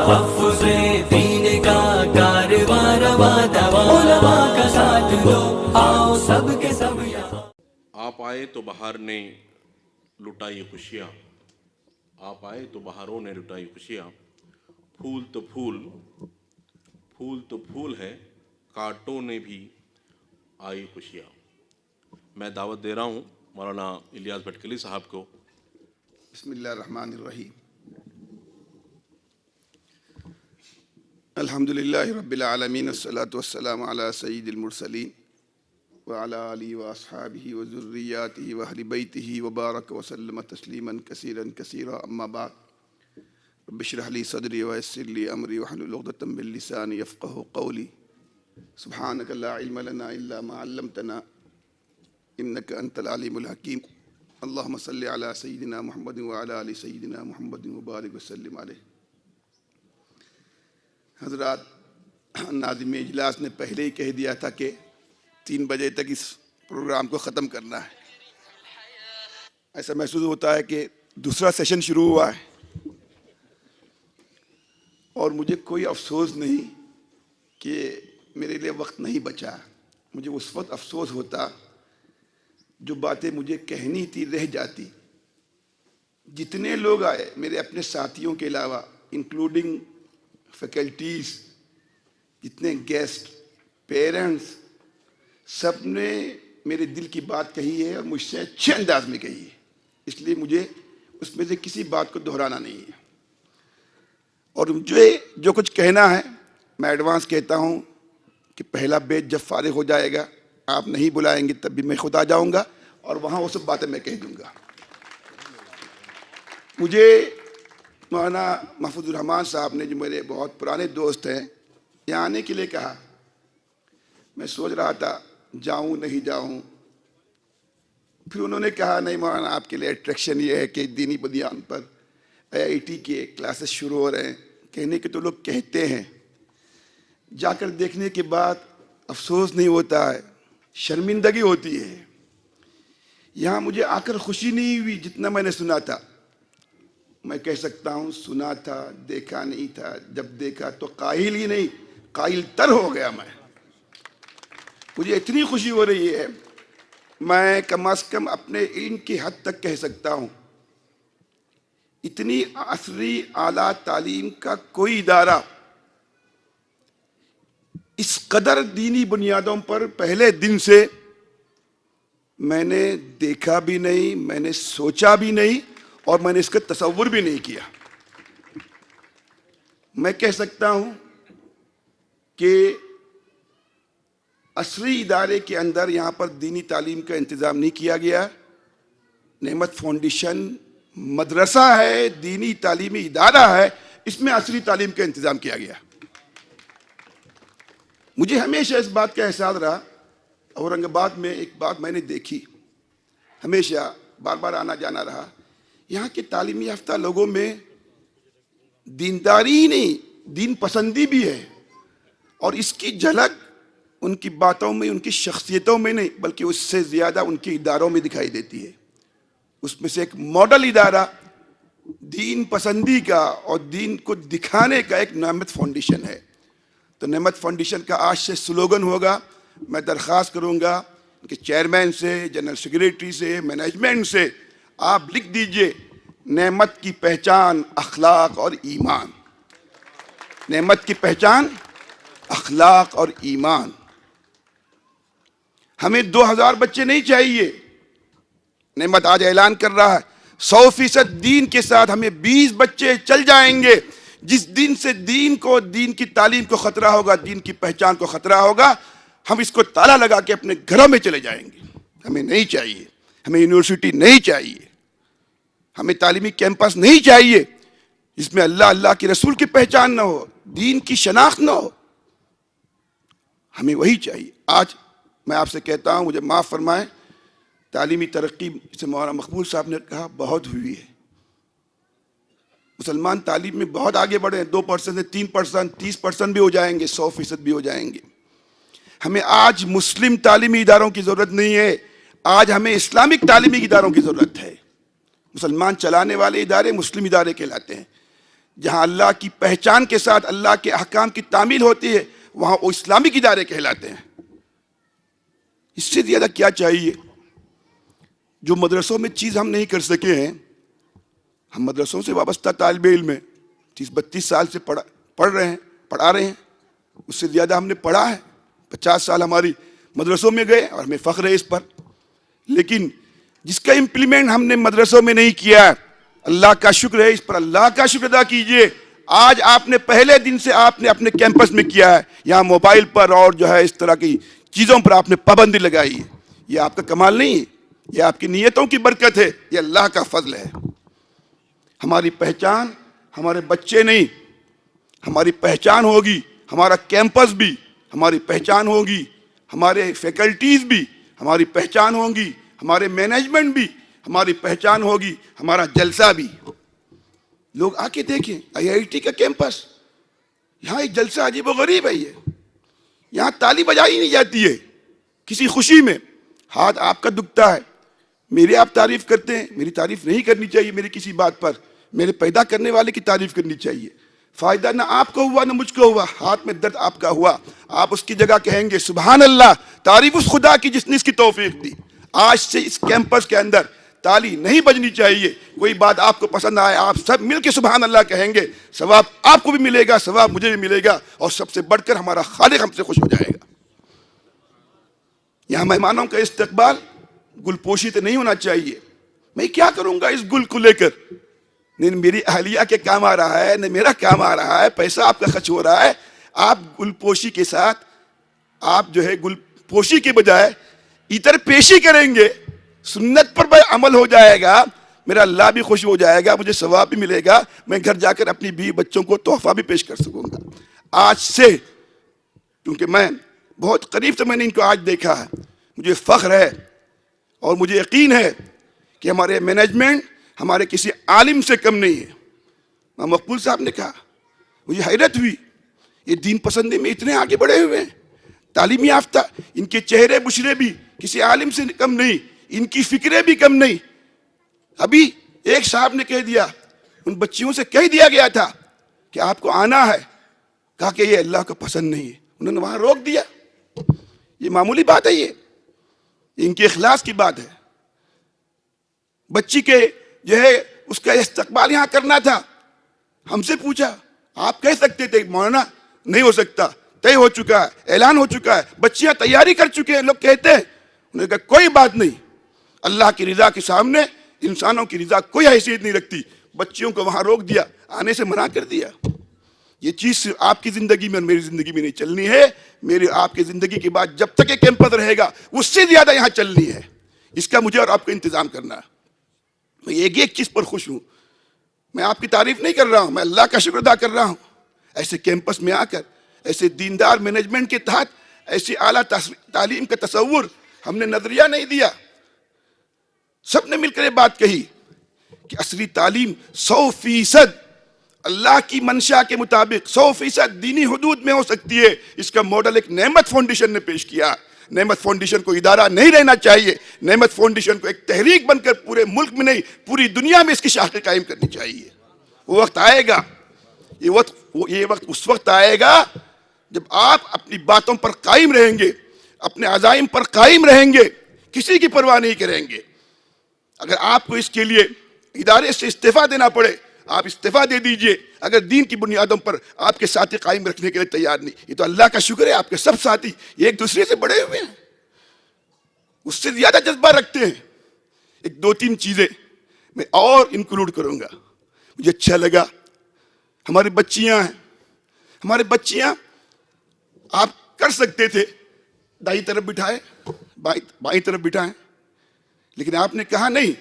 تحفظ دین کا کارواں رواں دواں، علماء کا ساتھ دو آؤ سب کے سب یہاں۔ آپ آئے تو بہار نے لٹائی خوشیاں، آپ آئے تو بہاروں نے لٹائی خوشیاں، پھول تو پھول، پھول تو پھول ہے، کانٹوں نے بھی آئی خوشیاں۔ میں دعوت دے رہا ہوں مولانا الیاس بھٹکلی صاحب کو۔ بسم اللہ الرحمن الرحیم۔ الحمدللہ رب العالمین، والصلاة والسلام علی سید المرسلین وعلی آلہ واصحابہ وذریاتہ واہل بیتہ وبارک وسلم تسلیما کثیرا کثیرا، اما بعد۔ رب اشرح لی صدری ویسر لی امری واحلل عقدۃ من لسانی یفقہوا قولی۔ سبحانک لا علم لنا الا ما علمتنا انک انت العلیم الحکیم۔ اللہم صلی علی سیدنا محمد وعلی آل سیدنا محمد وبارک وسلم علیہ۔ حضرات، ناظم اجلاس نے پہلے ہی کہہ دیا تھا کہ 3 بجے تک اس پروگرام کو ختم کرنا ہے۔ ایسا محسوس ہوتا ہے کہ دوسرا سیشن شروع ہوا ہے، اور مجھے کوئی افسوس نہیں کہ میرے لیے وقت نہیں بچا۔ مجھے اس وقت افسوس ہوتا جو باتیں مجھے کہنی تھی رہ جاتی۔ جتنے لوگ آئے میرے اپنے ساتھیوں کے علاوہ، انکلوڈنگ فیکلٹیز، جتنے گیسٹ، پیرنٹس، سب نے میرے دل کی بات کہی ہے اور مجھ سے اچھے انداز میں کہی ہے، اس لیے مجھے اس میں سے کسی بات کو دہرانا نہیں ہے۔ اور مجھے جو کچھ کہنا ہے میں ایڈوانس کہتا ہوں کہ پہلا بیچ جب فارغ ہو جائے گا، آپ نہیں بلائیں گے تب بھی میں خود آ جاؤں گا اور وہاں وہ سب باتیں میں کہہ دوں گا۔ مجھے مولانا محفوظ الرحمان صاحب نے، جو میرے بہت پرانے دوست ہیں، یہاں آنے کے لیے کہا۔ میں سوچ رہا تھا جاؤں نہیں جاؤں، پھر انہوں نے کہا نہیں مولانا، آپ کے لیے اٹریکشن یہ ہے کہ دینی بنیاد پر IIT کے کلاسز شروع ہو رہے ہیں۔ کہنے کے تو لوگ کہتے ہیں، جا کر دیکھنے کے بعد افسوس نہیں ہوتا ہے، شرمندگی ہوتی ہے۔ یہاں مجھے آ کر خوشی نہیں ہوئی جتنا میں نے سنا تھا۔ میں کہہ سکتا ہوں سنا تھا، دیکھا نہیں تھا۔ جب دیکھا تو قائل ہی نہیں، قائل تر ہو گیا میں۔ مجھے اتنی خوشی ہو رہی ہے، میں کم از کم اپنے علم کی حد تک کہہ سکتا ہوں اتنی عصری اعلیٰ تعلیم کا کوئی ادارہ اس قدر دینی بنیادوں پر پہلے دن سے میں نے دیکھا بھی نہیں، میں نے سوچا بھی نہیں، اور میں نے اس کا تصور بھی نہیں کیا۔ میں کہہ سکتا ہوں کہ عصری ادارے کے اندر یہاں پر دینی تعلیم کا انتظام نہیں کیا گیا۔ نعمت فاؤنڈیشن مدرسہ ہے، دینی تعلیمی ادارہ ہے، اس میں عصری تعلیم کا انتظام کیا گیا۔ مجھے ہمیشہ اس بات کا احساس رہا۔ اورنگ آباد میں ایک بات میں نے دیکھی، ہمیشہ بار بار آنا جانا رہا، یہاں کے تعلیمی یافتہ لوگوں میں دینداری ہی نہیں، دین پسندی بھی ہے، اور اس کی جھلک ان کی باتوں میں، ان کی شخصیتوں میں نہیں، بلکہ اس سے زیادہ ان کے اداروں میں دکھائی دیتی ہے۔ اس میں سے ایک ماڈل ادارہ دین پسندی کا اور دین کو دکھانے کا ایک نعمت فاؤنڈیشن ہے۔ تو نعمت فاؤنڈیشن کا آج سے سلوگن ہوگا، میں درخواست کروں گا کہ چیئرمین سے، جنرل سیکریٹری سے، مینجمنٹ سے آپ لکھ دیجئے نعمت کی پہچان اخلاق اور ایمان۔ نعمت کی پہچان اخلاق اور ایمان۔ ہمیں 2000 بچے نہیں چاہیے۔ نعمت آج اعلان کر رہا ہے 100% دین کے ساتھ ہمیں 20 بچے چل جائیں گے۔ جس دن سے دین کو، دین کی تعلیم کو خطرہ ہوگا، دین کی پہچان کو خطرہ ہوگا، ہم اس کو تالا لگا کے اپنے گھروں میں چلے جائیں گے۔ ہمیں نہیں چاہیے، ہمیں یونیورسٹی نہیں چاہیے، ہمیں تعلیمی کیمپس نہیں چاہیے جس میں اللہ کی رسول کی پہچان نہ ہو، دین کی شناخت نہ ہو۔ ہمیں وہی چاہیے۔ آج میں آپ سے کہتا ہوں، مجھے معاف فرمائیں، تعلیمی ترقی جسے مولانا مقبول صاحب نے کہا بہت ہوئی ہے۔ مسلمان تعلیم میں بہت آگے بڑھے ہیں، 2% سے 3%، 30% بھی ہو جائیں گے، 100% بھی ہو جائیں گے۔ ہمیں آج مسلم تعلیمی اداروں کی ضرورت نہیں ہے، آج ہمیں اسلامک تعلیمی اداروں کی ضرورت ہے۔ مسلمان چلانے والے ادارے مسلم ادارے کہلاتے ہیں۔ جہاں اللہ کی پہچان کے ساتھ اللہ کے احکام کی تعمیل ہوتی ہے وہاں وہ اسلامک ادارے کہلاتے ہیں. اس سے زیادہ کیا چاہیے؟ جو مدرسوں میں چیز ہم نہیں کر سکے ہیں، ہم مدرسوں سے وابستہ طالب علم ہیں، 30-32 سال سے پڑھا رہے ہیں، اس سے زیادہ ہم نے پڑھا ہے. 50 سال ہماری مدرسوں میں گئے اور ہمیں فخر ہے اس پر. لیکن جس کا امپلیمنٹ ہم نے مدرسوں میں نہیں کیا، اللہ کا شکر ہے اس پر، اللہ کا شکر ادا کیجئے. آج آپ نے پہلے دن سے آپ نے اپنے کیمپس میں کیا ہے، یہاں موبائل پر اور جو ہے اس طرح کی چیزوں پر آپ نے پابندی لگائی ہے. یہ آپ کا کمال نہیں ہے، یہ آپ کی نیتوں کی برکت ہے، یہ اللہ کا فضل ہے. ہماری پہچان ہمارے بچے نہیں، ہماری پہچان ہوگی ہمارا کیمپس بھی، ہماری پہچان ہوگی ہمارے فیکلٹیز بھی، ہماری پہچان ہوگی ہمارے مینجمنٹ بھی، ہماری پہچان ہوگی ہمارا جلسہ بھی. لوگ آ کے دیکھیں IIT کا کیمپس، یہاں ایک جلسہ عجیب و غریب ہے. یہاں تالی بجائی نہیں جاتی ہے کسی خوشی میں. ہاتھ آپ کا دکھتا ہے، میری آپ تعریف کرتے ہیں، میری تعریف نہیں کرنی چاہیے میری کسی بات پر، میرے پیدا کرنے والے کی تعریف کرنی چاہیے. فائدہ نہ آپ کو ہوا نہ مجھ کو ہوا، ہاتھ میں درد آپ کا ہوا، آپ اس کی جگہ کہیں گے سبحان اللہ، تعریف اس خدا کی جس نے اس کی توفیق دی. آج سے اس کیمپس کے اندر تالی نہیں بجنی چاہیے. کوئی بات آپ کو پسند آئے آپ سب مل کے سبحان اللہ کہیں گے، ثواب آپ کو بھی ملے گا، ثواب مجھے بھی ملے گا، اور سب سے بڑھ کر ہمارا خالق ہم سے خوش ہو جائے گا. یہاں مہمانوں کا استقبال گل پوشی تو نہیں ہونا چاہیے. میں کیا کروں گا اس گل کو لے کر؟ نہیں میری اہلیہ کے کام آ رہا ہے، نہ میرا کام آ رہا ہے، پیسہ آپ کا خرچ ہو رہا ہے. آپ گل پوشی کے ساتھ آپ جو ہے گل پوشی کے بجائے اتر پیشی کریں گے، سنت پر عمل ہو جائے گا، میرا اللہ بھی خوش ہو جائے گا، مجھے ثواب بھی ملے گا، میں گھر جا کر اپنی بیوی بچوں کو تحفہ بھی پیش کر سکوں گا. آج سے، کیونکہ میں بہت قریب سے میں نے ان کو آج دیکھا ہے، مجھے فخر ہے اور مجھے یقین ہے کہ ہمارے مینجمنٹ ہمارے کسی عالم سے کم نہیں ہے. مقبول صاحب نے کہا، مجھے حیرت ہوئی، یہ دین پسندی میں اتنے آگے بڑھے ہوئے ہیں، تعلیم یافتہ، ان کے چہرے بشرے بھی کسی عالم سے کم نہیں، ان کی فکریں بھی کم نہیں. ابھی ایک صاحب نے کہہ دیا، ان بچیوں سے کہہ دیا گیا تھا کہ آپ کو آنا ہے، کہا کہ یہ اللہ کو پسند نہیں ہے، انہوں نے وہاں روک دیا. یہ معمولی بات ہے، یہ ان کے اخلاص کی بات ہے. بچی کے جو ہے اس کا استقبال یہاں کرنا تھا، ہم سے پوچھا، آپ کہہ سکتے تھے مولانا نہیں ہو سکتا، طے ہو چکا ہے، اعلان ہو چکا ہے، بچیاں تیاری کر چکے ہیں، لوگ کہتے ہیں. انہوں نے کہا کوئی بات نہیں، اللہ کی رضا کے سامنے انسانوں کی رضا کوئی حیثیت نہیں رکھتی. بچیوں کو وہاں روک دیا، آنے سے منع کر دیا. یہ چیز صرف آپ کی زندگی میں اور میری زندگی میں نہیں چلنی ہے، میری آپ کی زندگی کے بعد جب تک یہ کیمپس رہے گا اس سے زیادہ یہاں چلنی ہے. اس کا مجھے اور آپ کو انتظام کرنا ہے. میں ایک چیز پر خوش ہوں، میں آپ کی تعریف نہیں کر رہا ہوں، میں اللہ کا شکر ادا کر رہا ہوں. ایسے کیمپس میں آ کر ایسے دیندار مینجمنٹ کے تحت ایسی اعلیٰ تعلیم کا تصور ہم نے نظریہ نہیں دیا. سب نے مل کر یہ بات کہی کہ عصری تعلیم 100% اللہ کی منشا کے مطابق 100% دینی حدود میں ہو سکتی ہے. اس کا ماڈل ایک نعمت فاؤنڈیشن نے پیش کیا. نعمت فاؤنڈیشن کو ادارہ نہیں رہنا چاہیے، نعمت فاؤنڈیشن کو ایک تحریک بن کر پورے ملک میں نہیں پوری دنیا میں اس کی شاخیں قائم کرنی چاہیے. وہ وقت آئے گا، یہ وقت اس وقت آئے گا جب آپ اپنی باتوں پر قائم رہیں گے، اپنے عزائم پر قائم رہیں گے، کسی کی پرواہ نہیں کریں گے. اگر آپ کو اس کے لیے ادارے سے استعفیٰ دینا پڑے آپ استعفیٰ دے دیجئے، اگر دین کی بنیادوں پر آپ کے ساتھی قائم رکھنے کے لیے تیار نہیں. یہ تو اللہ کا شکر ہے، آپ کے سب ساتھی یہ ایک دوسرے سے بڑے ہوئے ہیں، اس سے زیادہ جذبہ رکھتے ہیں. ایک 2-3 چیزیں میں اور انکلوڈ کروں گا. مجھے اچھا لگا ہماری بچیاں ہیں، ہمارے بچیاں آپ کر سکتے تھے دائیں طرف بٹھائے، بائیں طرف بٹھائیں، لیکن آپ نے کہا نہیں،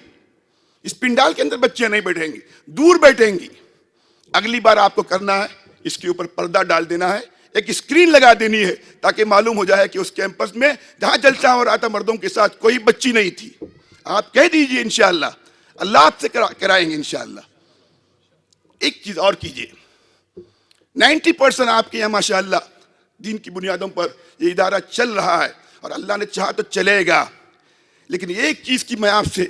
اس پنڈال کے اندر بچیاں نہیں بیٹھیں گی، دور بیٹھیں گی. اگلی بار آپ کو کرنا ہے اس کے اوپر پردہ ڈال دینا ہے، ایک اسکرین لگا دینی ہے تاکہ معلوم ہو جائے کہ اس کیمپس میں جہاں جلسہ ہو رہا تھا مردوں کے ساتھ کوئی بچی نہیں تھی. آپ کہہ دیجئے انشاءاللہ اللہ آپ سے کرائیں گے انشاءاللہ. ایک چیز اور کیجئے، 90% آپ کے یہاں ماشاءاللہ دین کی بنیادوں پر یہ ادارہ چل رہا ہے اور اللہ نے چاہا تو چلے گا. لیکن ایک چیز کی میں آپ سے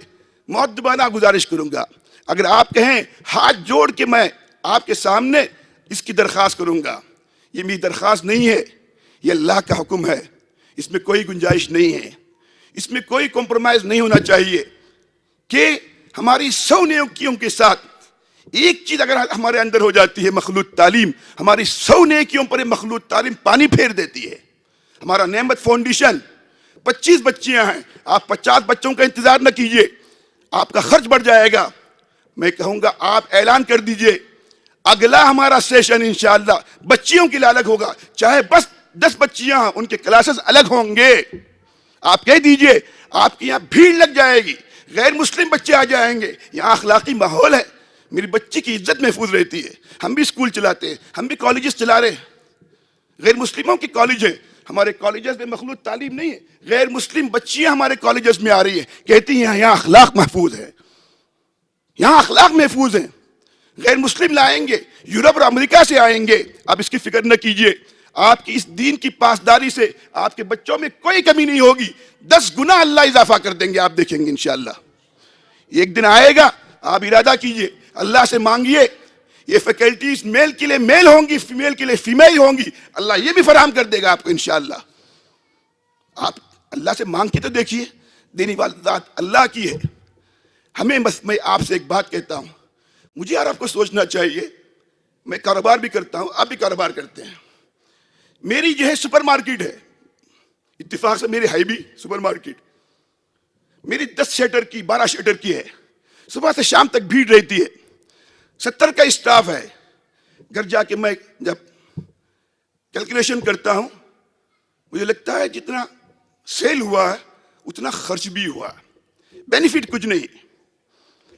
مؤدبانہ گزارش کروں گا، اگر آپ کہیں ہاتھ جوڑ کے میں آپ کے سامنے اس کی درخواست کروں گا. یہ میری درخواست نہیں ہے, یہ اللہ کا حکم ہے. اس میں کوئی گنجائش نہیں ہے, اس میں کوئی کمپرومائز نہیں ہونا چاہیے کہ ہماری 100 نیکیوں کے ساتھ ایک چیز اگر ہمارے اندر ہو جاتی ہے, مخلوط تعلیم, ہماری 100 نیکیوں پر مخلوط تعلیم پانی پھیر دیتی ہے. ہمارا نعمت فاؤنڈیشن 25 بچیاں ہیں, آپ 50 بچوں کا انتظار نہ کیجئے, آپ کا خرچ بڑھ جائے گا. میں کہوں گا آپ اعلان کر دیجئے اگلا ہمارا سیشن انشاءاللہ بچیوں کے لیے الگ ہوگا, چاہے بس 10 بچیاں ہیں, ان کے کلاسز الگ ہوں گے. آپ کہہ دیجئے, آپ کی یہاں بھیڑ لگ جائے گی, غیر مسلم بچے آ جائیں گے, یہاں اخلاقی ماحول ہے, میری بچی کی عزت محفوظ رہتی ہے. ہم بھی اسکول چلاتے ہیں, ہم بھی کالجز چلا رہے ہیں, غیر مسلموں کی کالج ہیں, ہمارے کالجز میں مخلوط تعلیم نہیں ہے, غیر مسلم بچیاں ہمارے کالجز میں آ رہی ہیں, کہتی ہیں یہاں اخلاق محفوظ ہے, یہاں اخلاق محفوظ ہیں. غیر مسلم لائیں گے, یورپ اور امریکہ سے آئیں گے, آپ اس کی فکر نہ کیجئے. آپ کی اس دین کی پاسداری سے آپ کے بچوں میں کوئی کمی نہیں ہوگی, 10 گنا اللہ اضافہ کر دیں گے, آپ دیکھیں گے انشاءاللہ. ایک دن آئے گا, آپ ارادہ کیجئے, اللہ سے مانگیے, یہ فیکلٹیز میل کے لیے میل ہوں گی, فیمیل کے لیے فیمیل ہوں گی, اللہ یہ بھی فراہم کر دے گا آپ کو انشاءاللہ. آپ اللہ سے مانگ کے تو دیکھیے, دینے والی ذات اللہ کی ہے. ہمیں بس میں آپ سے ایک بات کہتا ہوں, مجھے اور آپ کو سوچنا چاہیے, میں کاروبار بھی کرتا ہوں, آپ بھی کاروبار کرتے ہیں. میری جو ہے سپر مارکیٹ ہے, اتفاق سے میری ہے بھی سپر مارکیٹ, میری 10 شٹر کی 12 شٹر کی ہے. صبح سے شام تک بھیڑ رہتی ہے, 70 کا اسٹاف ہے. گھر جا کے میں جب کیلکولیشن کرتا ہوں, مجھے لگتا ہے جتنا سیل ہوا ہے اتنا خرچ بھی ہوا, بینیفٹ کچھ نہیں,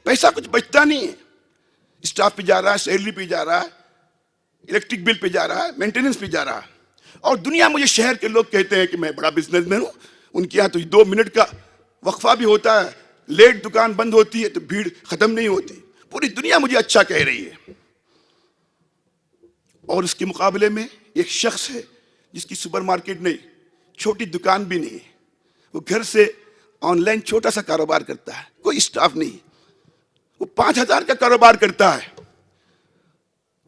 پیسہ کچھ بچتا نہیں ہے. اسٹاف پہ جا رہا ہے, سیلری پہ جا رہا ہے, الیکٹرک بل پہ جا رہا ہے, مینٹیننس پہ جا رہا ہے. اور دنیا مجھے شہر کے لوگ کہتے ہیں کہ میں بڑا بزنس مین ہوں, ان کے یہاں تو 2 منٹ کا وقفہ بھی ہوتا ہے, لیٹ دکان بند ہوتی ہے تو بھیڑ ختم نہیں ہوتی. پوری دنیا مجھے اچھا کہہ رہی ہے. اور اس کے مقابلے میں ایک شخص ہے جس کی سپر مارکیٹ نہیں, چھوٹی دکان بھی نہیں, وہ گھر سے آن لائن چھوٹا سا کاروبار کرتا ہے, کوئی اسٹاف نہیں, وہ 5000 کا کاروبار کرتا ہے,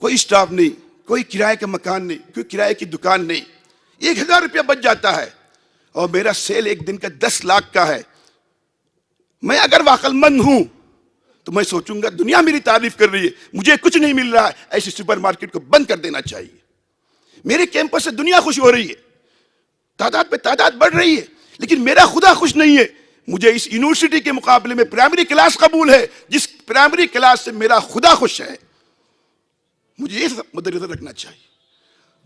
کوئی اسٹاف نہیں, کوئی کرائے کا مکان نہیں, کوئی کرائے کی دکان نہیں, 1000 روپیہ بچ جاتا ہے. اور میرا سیل ایک دن کا 10 لاکھ کا ہے. میں اگر عقل مند ہوں تو میں سوچوں گا دنیا میری تعریف کر رہی ہے, مجھے کچھ نہیں مل رہا ہے, ایسی سپر مارکیٹ کو بند کر دینا چاہیے. میرے کیمپس سے دنیا خوش ہو رہی ہے, تعداد پہ تعداد بڑھ رہی ہے, لیکن میرا خدا خوش نہیں ہے. مجھے اس یونیورسٹی کے مقابلے میں پرائمری کلاس قبول ہے, جس پرائمری کلاس سے میرا خدا خوش ہے. مجھے یہ مد نظر رکھنا چاہیے.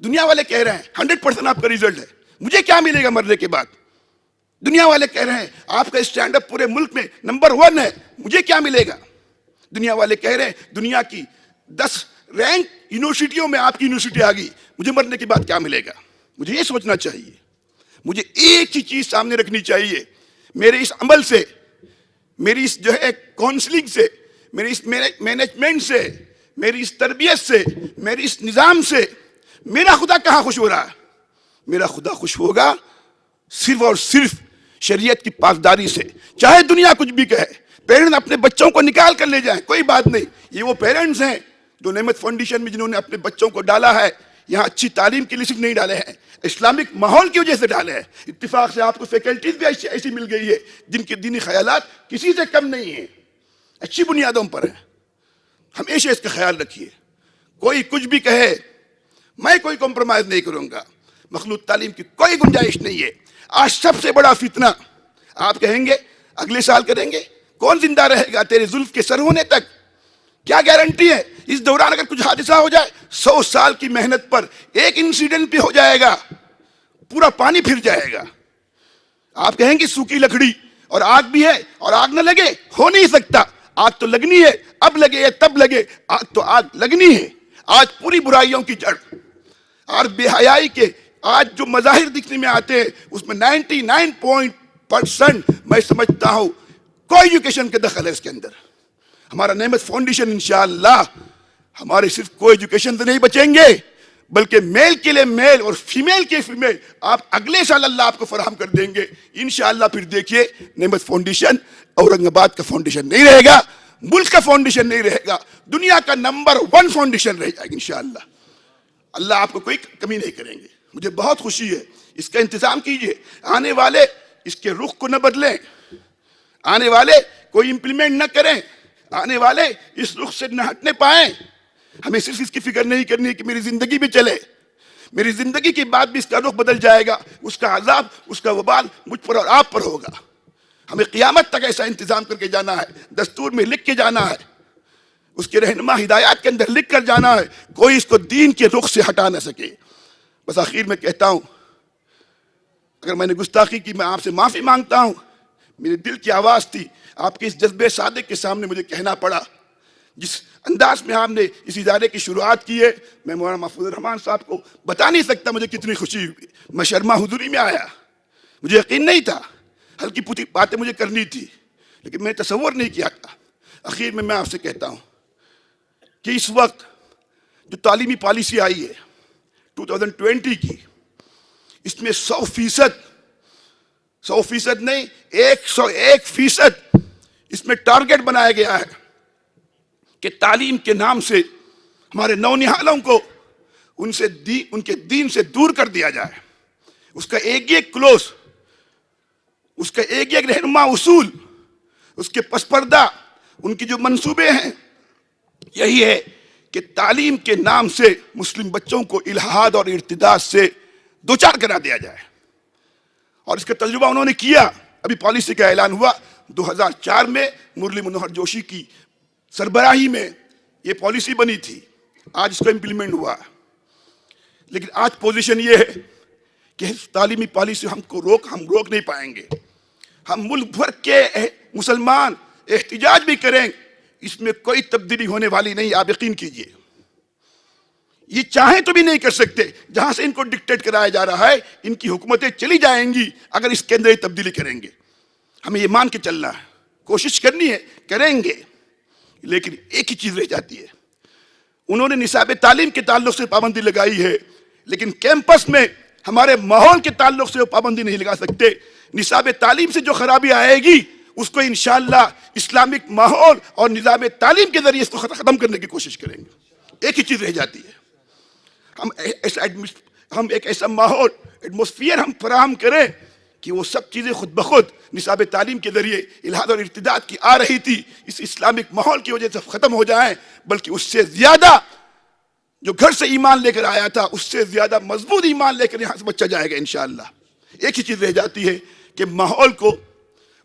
دنیا والے کہہ رہے ہیں 100% آپ کا ریزلٹ ہے, مجھے کیا ملے گا مرنے کے بعد؟ دنیا والے کہہ رہے ہیں آپ کا اسٹینڈ اپ پورے ملک میں نمبر 1 ہے, مجھے کیا ملے گا؟ دنیا والے کہہ رہے ہیں دنیا کی 10 رینک یونیورسٹیوں میں آپ کی یونیورسٹی آ گئی, مجھے مرنے کے بعد کیا ملے گا؟ مجھے یہ سوچنا چاہیے. مجھے ایک ہی چیز سامنے رکھنی چاہیے, میرے اس عمل سے, میری اس جو ہے کاؤنسلنگ سے, میری اس مینجمنٹ سے, میری اس تربیت سے, میری اس نظام سے میرا خدا کہاں خوش ہو رہا ہے؟ میرا خدا خوش ہوگا صرف اور صرف شریعت کی پاسداری سے. چاہے دنیا کچھ بھی کہے, پیرنٹس اپنے بچوں کو نکال کر لے جائیں, کوئی بات نہیں. یہ وہ پیرنٹس ہیں جو نعمت فاؤنڈیشن میں جنہوں نے اپنے بچوں کو ڈالا ہے, یہاں اچھی تعلیم کے لیے صرف نہیں ڈالے ہیں, اسلامک ماحول کی وجہ سے ڈالے ہیں. اتفاق سے آپ کو فیکلٹیز بھی ایسی مل گئی ہے جن کے دینی خیالات کسی سے کم نہیں ہیں, اچھی بنیادوں پر ہیں. ہمیشہ اس کا خیال رکھیے. کوئی کچھ بھی کہے, میں کوئی کمپرومائز نہیں کروں گا. مخلوط تعلیم کی کوئی گنجائش نہیں ہے. آج سب سے بڑا فتنہ, آپ کہیں گے اگلے سال کریں گے, کون زندہ رہے گا تیرے زلف کے سر ہونے تک؟ کیا گارنٹی ہے؟ اس دوران اگر کچھ حادثہ ہو جائے, 100 سال کی محنت پر ایک انسیڈنٹ بھی ہو جائے گا, پورا پانی پھر جائے گا. آپ کہیں گے سوکھی لکڑی اور آگ بھی ہے اور آگ نہ لگے, ہو نہیں سکتا. آگ تو لگنی ہے, اب لگے یا تب لگے, آگ تو آگ لگنی ہے. آج پوری برائیوں کی جڑ اور بے حیائی کے آج جو مظاہر دکھنے میں آتے ہیں, اس میں 99% میں سمجھتا ہوں کوئی ایجوکیشن کا دخل ہے اس کے اندر. ہمارا نعمت فاؤنڈیشن انشاءاللہ ہمارے صرف کوئی ایجوکیشن سے نہیں بچیں گے, بلکہ میل کے لیے میل اور فیمیل کے فیمیل آپ اگلے سال اللہ آپ کو فراہم کر دیں گے انشاءاللہ. پھر دیکھیے نعمت فاؤنڈیشن اورنگ آباد کا فاؤنڈیشن نہیں رہے گا, ملک کا فاؤنڈیشن نہیں رہے گا, دنیا کا نمبر 1 فاؤنڈیشن رہ جائے گا انشاءاللہ. اللہ آپ کو کوئی کمی نہیں کریں گے. مجھے بہت خوشی ہے, اس کا انتظام کیجئے. آنے والے اس کے رخ کو نہ بدلیں, آنے والے کوئی امپلیمنٹ نہ کریں, آنے والے اس رخ سے نہ ہٹنے پائیں. ہمیں صرف اس کی فکر نہیں کرنی ہے کہ میری زندگی بھی چلے, میری زندگی کے بعد بھی اس کا رخ بدل جائے گا, اس کا عذاب, اس کا وبال مجھ پر اور آپ پر ہوگا. ہمیں قیامت تک ایسا انتظام کر کے جانا ہے, دستور میں لکھ کے جانا ہے, اس کے رہنما ہدایات کے اندر لکھ کر جانا ہے, کوئی اس کو دین کے رخ سے ہٹا نہ سکے. بس آخر میں کہتا ہوں, اگر میں نے گستاخی کی میں آپ سے معافی مانگتا ہوں. میرے دل کی آواز تھی, آپ کے اس جذبے صادق کے سامنے مجھے کہنا پڑا. جس انداز میں آپ نے اس ادارے کی شروعات کی ہے, میں مولانا محفوظ الرحمان صاحب کو بتا نہیں سکتا مجھے کتنی خوشی ہوئی. میں شرما حضوری میں آیا, مجھے یقین نہیں تھا, ہلکی پھوٹی باتیں مجھے کرنی تھی, لیکن میں تصور نہیں کیا تھا. اخیر میں آپ سے کہتا ہوں کہ اس وقت جو تعلیمی پالیسی آئی ہے 2020 کی, اس میں 100% نہیں 101% اس میں ٹارگٹ بنایا گیا ہے کہ تعلیم کے نام سے ہمارے نونہالوں کو ان کے دین سے دور کر دیا جائے. اس کا ایک ایک کلوز, اس کا ایک ایک رہنما اصول, اس کے پس پردہ ان کی جو منصوبے ہیں, یہی ہے کہ تعلیم کے نام سے مسلم بچوں کو الحاد اور ارتداد سے دوچار کرا دیا جائے. اور اس کا تجربہ انہوں نے کیا. ابھی پالیسی کا اعلان ہوا 2004 میں, مرلی منوہر جوشی کی سربراہی میں یہ پالیسی بنی تھی. آج اس کا امپلیمنٹ ہوا, لیکن آج پوزیشن یہ ہے کہ اس تعلیمی پالیسی ہم روک نہیں پائیں گے. ہم ملک بھر کے مسلمان احتجاج بھی کریں, اس میں کوئی تبدیلی ہونے والی نہیں, آپ یقین کیجئے. یہ چاہیں تو بھی نہیں کر سکتے. جہاں سے ان کو ڈکٹیٹ کرایا جا رہا ہے, ان کی حکومتیں چلی جائیں گی اگر اس کے اندر یہ تبدیلی کریں گے. ہمیں یہ مان کے چلنا ہے, کوشش کرنی ہے, کریں گے. لیکن ایک ہی چیز رہ جاتی ہے, انہوں نے نصاب تعلیم کے تعلق سے پابندی لگائی ہے, لیکن کیمپس میں ہمارے ماحول کے تعلق سے وہ پابندی نہیں لگا سکتے. نصاب تعلیم سے جو خرابی آئے گی اس کو انشاءاللہ اسلامک ماحول اور نظام تعلیم کے ذریعے اس کو ختم کرنے کی کوشش کریں گے. ایک ہی چیز رہ جاتی ہے, ہم ایک ایسا ماحول ایٹماسفیئر ہم فراہم کریں کہ وہ سب چیزیں خود بخود نصاب تعلیم کے ذریعے الحاد اور ارتداد کی آ رہی تھی اس اسلامک ماحول کی وجہ سے ختم ہو جائیں, بلکہ اس سے زیادہ جو گھر سے ایمان لے کر آیا تھا اس سے زیادہ مضبوط ایمان لے کر یہاں سے بچہ جائے گا انشاءاللہ. ایک ہی چیز رہ جاتی ہے کہ ماحول کو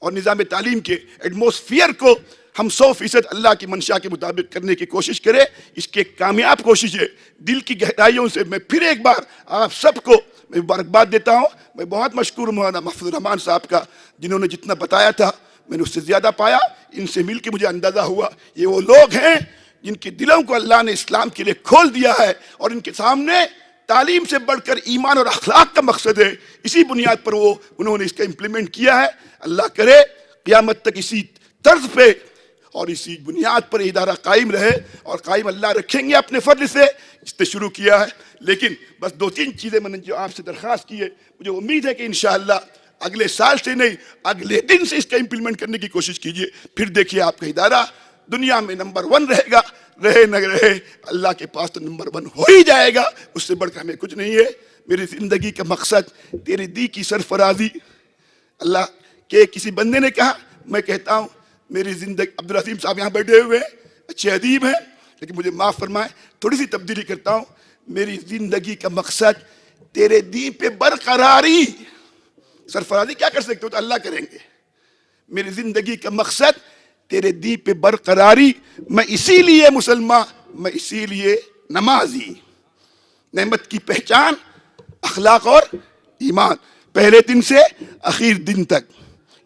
اور نظام تعلیم کے ایٹماسفیئر کو ہم 100% اللہ کی منشا کے مطابق کرنے کی کوشش کریں. اس کی ایک کامیاب کوشش ہے. دل کی گہرائیوں سے میں پھر ایک بار آپ سب کو میں مبارکباد دیتا ہوں. میں بہت مشکور مولانا محفوظ الرحمان صاحب کا, جنہوں نے جتنا بتایا تھا میں نے اس سے زیادہ پایا. ان سے مل کے مجھے اندازہ ہوا یہ وہ لوگ ہیں جن کے دلوں کو اللہ نے اسلام کے لیے کھول دیا ہے, اور ان کے سامنے تعلیم سے بڑھ کر ایمان اور اخلاق کا مقصد ہے. اسی بنیاد پر انہوں نے اس کا امپلیمنٹ کیا ہے. اللہ کرے قیامت تک اسی طرز پہ اور اسی بنیاد پر ادارہ قائم رہے, اور قائم اللہ رکھیں گے اپنے فضل سے. اس نے شروع کیا ہے, لیکن بس 2-3 چیزیں میں نے جو آپ سے درخواست کی ہے, مجھے امید ہے کہ انشاءاللہ اگلے سال سے نہیں اگلے دن سے اس کا امپلیمنٹ کرنے کی کوشش کیجئے. پھر دیکھیے آپ کا ادارہ دنیا میں نمبر 1 رہے گا. رہے نہ رہے اللہ کے پاس تو نمبر 1 ہو ہی جائے گا, اس سے بڑھ کر ہمیں کچھ نہیں ہے. میری زندگی کا مقصد تیرے دی کی سرفرازی. اللہ کے کسی بندے نے کہا, میں کہتا ہوں میری زندگی, عبدالعظیم صاحب یہاں بیٹھے ہوئے ہیں, اچھے ادیب ہیں, لیکن مجھے معاف فرمائیں تھوڑی سی تبدیلی کرتا ہوں. میری زندگی کا مقصد تیرے دین پہ برقراری. سرفرازی کیا کر سکتے ہو تو اللہ کریں گے. میری زندگی کا مقصد تیرے دین پہ برقراری. میں اسی لیے مسلمان, میں اسی لیے نمازی. نعمت کی پہچان اخلاق اور ایمان, پہلے دن سے آخر دن تک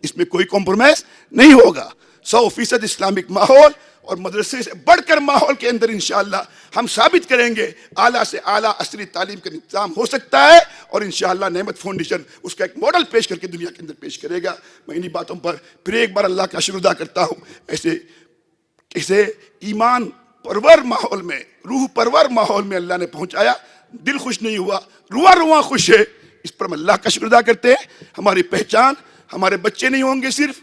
اس میں کوئی کمپرومائز نہیں ہوگا. 100% اسلامک ماحول اور مدرسے سے بڑھ کر ماحول کے اندر انشاءاللہ ہم ثابت کریں گے اعلیٰ سے اعلیٰ عصری تعلیم کا انتظام ہو سکتا ہے, اور انشاءاللہ نعمت فاؤنڈیشن اس کا ایک ماڈل پیش کر کے دنیا کے اندر پیش کرے گا. میں انہی باتوں پر پھر ایک بار اللہ کا شکر ادا کرتا ہوں. ایسے ایمان پرور ماحول میں, روح پرور ماحول میں اللہ نے پہنچایا. دل خوش نہیں ہوا, رواں خوش ہے. اس پر ہم اللہ کا شکر ادا کرتے ہیں. ہماری پہچان ہمارے بچے نہیں ہوں گے, صرف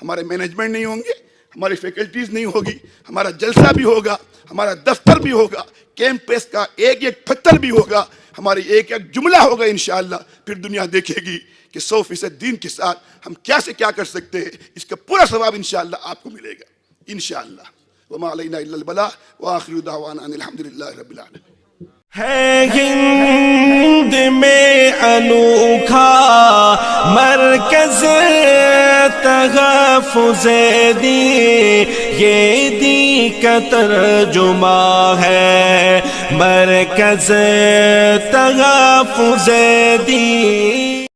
ہمارے مینجمنٹ نہیں ہوں گے, ہماری فیکلٹیز نہیں ہوگی، ہمارا جلسہ بھی ہوگا، ہمارا دفتر بھی ہوگا، کیمپس کا ایک ایک پتھر بھی ہوگا، ہماری ایک ایک جملہ ہوگا انشاءاللہ. پھر دنیا دیکھے گی کہ 100% دین کے ساتھ ہم کیا سے کیا کر سکتے ہیں. اس کا پورا ثواب انشاءاللہ آپ کو ملے گا انشاءاللہ. وما علینا الا البلاغ وآخر دعوانا ان الحمدللہ رب العالمین. ہے ہند میں انوکھا مرکز تحفظ دین، یہ دین کا ترجمہ ہے مرکز تحفظ دین.